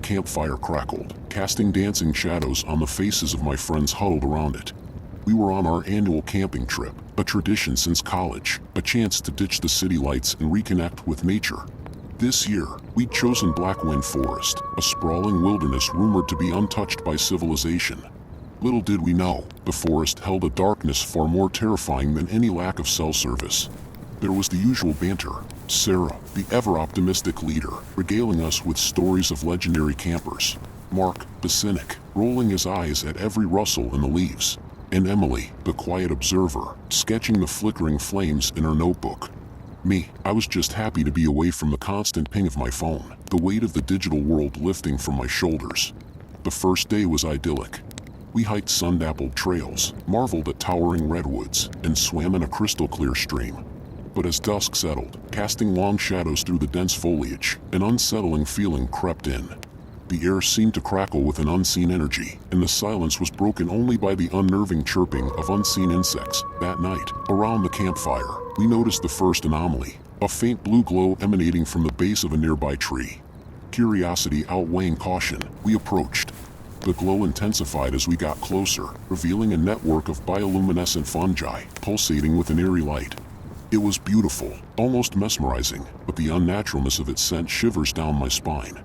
campfire crackled, casting dancing shadows on the faces of my friends huddled around it. We were on our annual camping trip, a tradition since college, a chance to ditch the city lights and reconnect with nature. This year, we'd chosen Blackwind Forest, a sprawling wilderness rumored to be untouched by civilization. Little did we know, the forest held a darkness far more terrifying than any lack of cell service. There was the usual banter, Sarah, the ever-optimistic leader, regaling us with stories of legendary campers. Mark, the cynic, rolling his eyes at every rustle in the leaves. And Emily, the quiet observer, sketching the flickering flames in her notebook. Me, I was just happy to be away from the constant ping of my phone, the weight of the digital world lifting from my shoulders. The first day was idyllic. We hiked sun-dappled trails, marveled at towering redwoods, and swam in a crystal-clear stream. But as dusk settled, casting long shadows through the dense foliage, an unsettling feeling crept in. The air seemed to crackle with an unseen energy, and the silence was broken only by the unnerving chirping of unseen insects. That night, around the campfire, we noticed the first anomaly, a faint blue glow emanating from the base of a nearby tree. Curiosity outweighing caution, we approached. The glow intensified as we got closer, revealing a network of bioluminescent fungi, pulsating with an eerie light. It was beautiful, almost mesmerizing, but the unnaturalness of it sent shivers down my spine.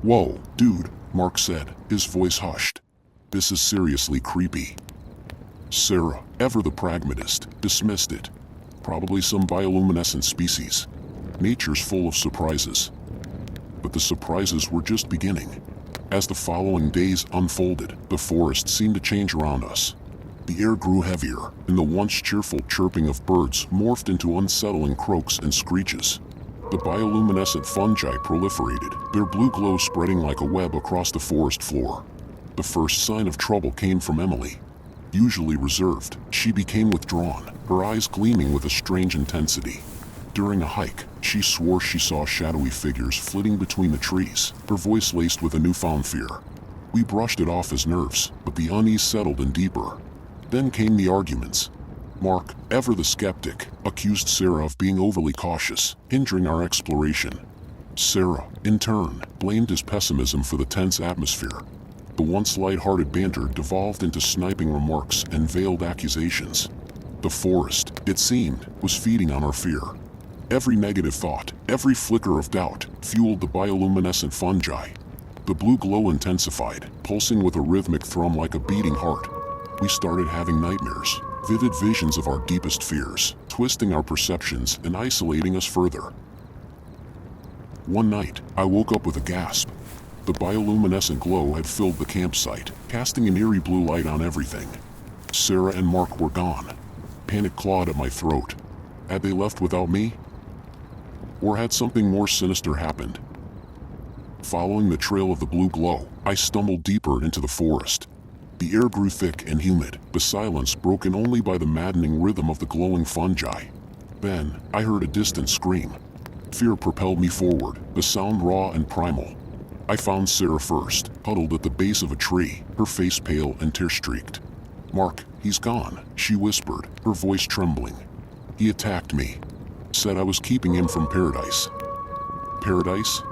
"Whoa, dude," Mark said, his voice hushed. "This is seriously creepy." Sarah, ever the pragmatist, dismissed it. Probably some bioluminescent species. Nature's full of surprises. But the surprises were just beginning. As the following days unfolded, the forest seemed to change around us. The air grew heavier, and the once cheerful chirping of birds morphed into unsettling croaks and screeches. The bioluminescent fungi proliferated, their blue glow spreading like a web across the forest floor. The first sign of trouble came from Emily. Usually reserved, she became withdrawn, her eyes gleaming with a strange intensity. During a hike, she swore she saw shadowy figures flitting between the trees, her voice laced with a newfound fear. We brushed it off as nerves, but the unease settled in deeper. Then came the arguments. Mark, ever the skeptic, accused Sarah of being overly cautious, hindering our exploration. Sarah, in turn, blamed his pessimism for the tense atmosphere. The once light-hearted banter devolved into sniping remarks and veiled accusations. The forest, it seemed, was feeding on our fear. Every negative thought, every flicker of doubt, fueled the bioluminescent fungi. The blue glow intensified, pulsing with a rhythmic thrum like a beating heart. We started having nightmares, vivid visions of our deepest fears, twisting our perceptions and isolating us further. One night, I woke up with a gasp. The bioluminescent glow had filled the campsite, casting an eerie blue light on everything. Sarah and Mark were gone. Panic clawed at my throat. Had they left without me? Or had something more sinister happened? Following the trail of the blue glow, I stumbled deeper into the forest. The air grew thick and humid, the silence broken only by the maddening rhythm of the glowing fungi. Then, I heard a distant scream. Fear propelled me forward, the sound raw and primal. I found Sarah first, huddled at the base of a tree, her face pale and tear-streaked. "Mark, he's gone," she whispered, her voice trembling. "He attacked me. Said I was keeping him from paradise." Paradise?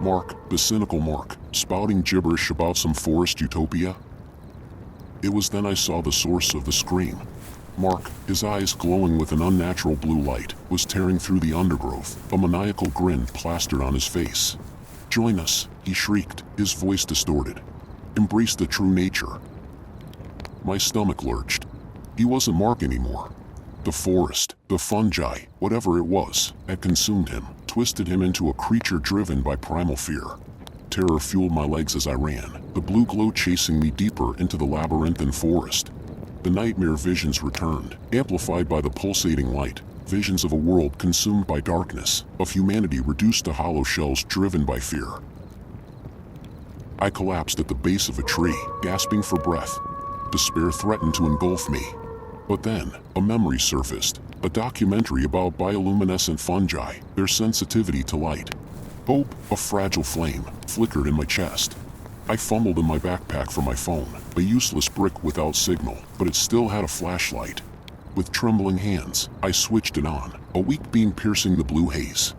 Mark, the cynical Mark, spouting gibberish about some forest utopia? It was then I saw the source of the scream. Mark, his eyes glowing with an unnatural blue light, was tearing through the undergrowth, a maniacal grin plastered on his face. "Join us," he shrieked, his voice distorted. "Embrace the true nature." My stomach lurched. He wasn't Mark anymore. The forest, the fungi, whatever it was, had consumed him, twisted him into a creature driven by primal fear. Terror fueled my legs as I ran, the blue glow chasing me deeper into the labyrinthine forest. The nightmare visions returned, amplified by the pulsating light, visions of a world consumed by darkness, of humanity reduced to hollow shells driven by fear. I collapsed at the base of a tree, gasping for breath. Despair threatened to engulf me. But then, a memory surfaced, a documentary about bioluminescent fungi, their sensitivity to light. Hope, a fragile flame, flickered in my chest. I fumbled in my backpack for my phone, a useless brick without signal, but it still had a flashlight. With trembling hands, I switched it on, a weak beam piercing the blue haze.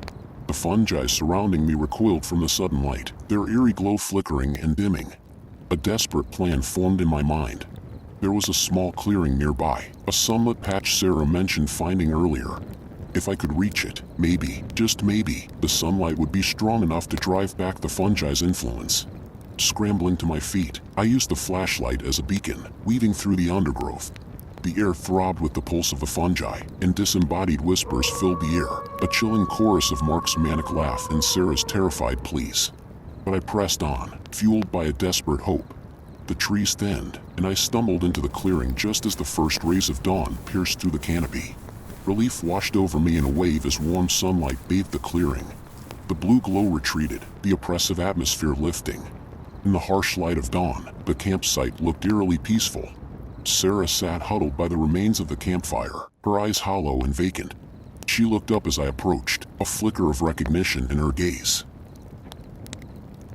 The fungi surrounding me recoiled from the sudden light, their eerie glow flickering and dimming. A desperate plan formed in my mind. There was a small clearing nearby, a sunlit patch Sarah mentioned finding earlier. If I could reach it, maybe, just maybe, the sunlight would be strong enough to drive back the fungi's influence. Scrambling to my feet, I used the flashlight as a beacon, weaving through the undergrowth. The air throbbed with the pulse of the fungi, and disembodied whispers filled the air, a chilling chorus of Mark's manic laugh and Sarah's terrified pleas. But I pressed on, fueled by a desperate hope. The trees thinned, and I stumbled into the clearing just as the first rays of dawn pierced through the canopy. Relief washed over me in a wave as warm sunlight bathed the clearing. The blue glow retreated, the oppressive atmosphere lifting. In the harsh light of dawn, the campsite looked eerily peaceful. Sarah sat huddled by the remains of the campfire, her eyes hollow and vacant. She looked up as I approached, a flicker of recognition in her gaze.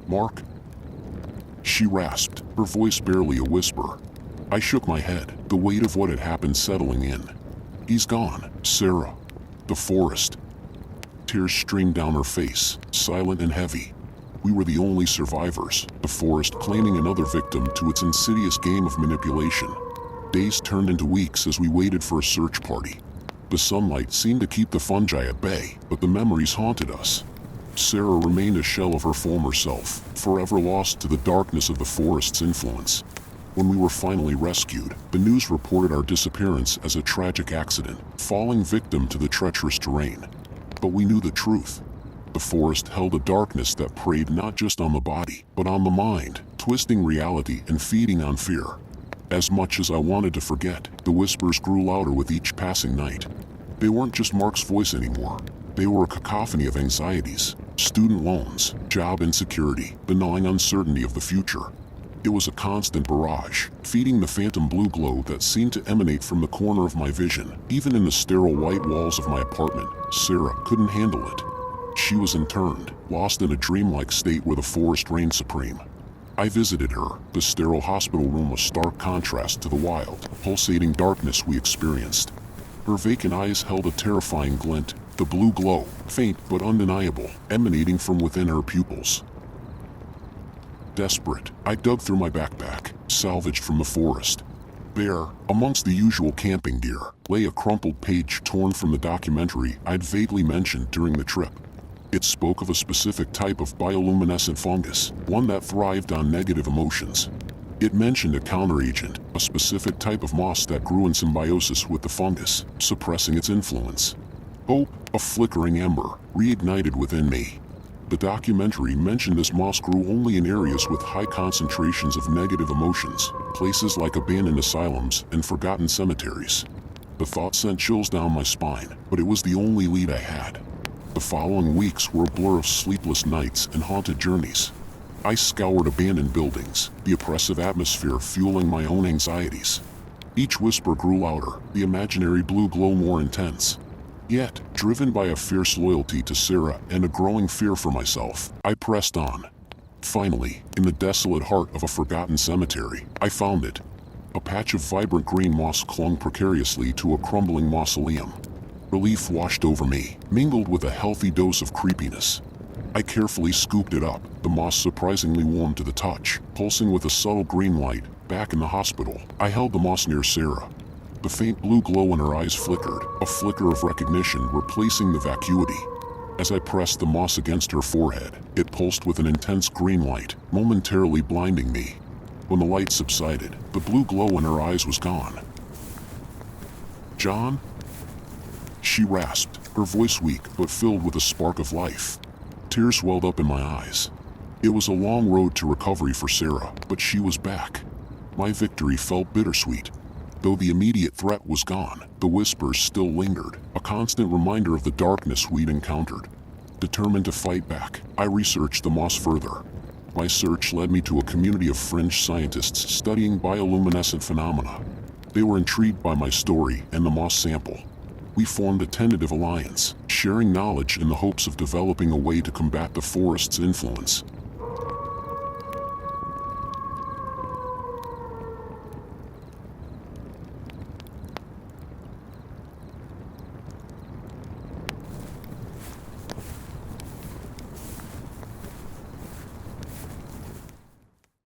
"Mark?" she rasped, her voice barely a whisper. I shook my head, the weight of what had happened settling in. "He's gone, Sarah. The forest." Tears streamed down her face, silent and heavy. We were the only survivors, the forest claiming another victim to its insidious game of manipulation. Days turned into weeks as we waited for a search party. The sunlight seemed to keep the fungi at bay, but the memories haunted us. Sarah remained a shell of her former self, forever lost to the darkness of the forest's influence. When we were finally rescued, the news reported our disappearance as a tragic accident, falling victim to the treacherous terrain. But we knew the truth. The forest held a darkness that preyed not just on the body, but on the mind, twisting reality and feeding on fear. As much as I wanted to forget, the whispers grew louder with each passing night. They weren't just Mark's voice anymore. They were a cacophony of anxieties, student loans, job insecurity, the gnawing uncertainty of the future. It was a constant barrage, feeding the phantom blue glow that seemed to emanate from the corner of my vision. Even in the sterile white walls of my apartment, Sarah couldn't handle it. She was interned, lost in a dreamlike state where the forest reigned supreme. I visited her, the sterile hospital room a stark contrast to the wild, pulsating darkness we experienced. Her vacant eyes held a terrifying glint, the blue glow, faint but undeniable, emanating from within her pupils. Desperate, I dug through my backpack, salvaged from the forest. There, amongst the usual camping gear, lay a crumpled page torn from the documentary I'd vaguely mentioned during the trip. It spoke of a specific type of bioluminescent fungus, one that thrived on negative emotions. It mentioned a counteragent, a specific type of moss that grew in symbiosis with the fungus, suppressing its influence. Hope, a flickering ember, reignited within me. The documentary mentioned this moss grew only in areas with high concentrations of negative emotions, places like abandoned asylums and forgotten cemeteries. The thought sent chills down my spine, but it was the only lead I had. The following weeks were a blur of sleepless nights and haunted journeys. I scoured abandoned buildings, the oppressive atmosphere fueling my own anxieties. Each whisper grew louder, the imaginary blue glow more intense. Yet, driven by a fierce loyalty to Sarah and a growing fear for myself, I pressed on. Finally, in the desolate heart of a forgotten cemetery, I found it. A patch of vibrant green moss clung precariously to a crumbling mausoleum. Relief washed over me, mingled with a healthy dose of creepiness. I carefully scooped it up, the moss surprisingly warm to the touch, pulsing with a subtle green light. Back in the hospital, I held the moss near Sarah. The faint blue glow in her eyes flickered, a flicker of recognition replacing the vacuity. As I pressed the moss against her forehead, it pulsed with an intense green light, momentarily blinding me. When the light subsided, the blue glow in her eyes was gone. "John?" she rasped, her voice weak but filled with a spark of life. Tears welled up in my eyes. It was a long road to recovery for Sarah, but she was back. My victory felt bittersweet. Though the immediate threat was gone, the whispers still lingered, a constant reminder of the darkness we'd encountered. Determined to fight back, I researched the moss further. My search led me to a community of fringe scientists studying bioluminescent phenomena. They were intrigued by my story and the moss sample. We formed a tentative alliance, sharing knowledge in the hopes of developing a way to combat the forest's influence.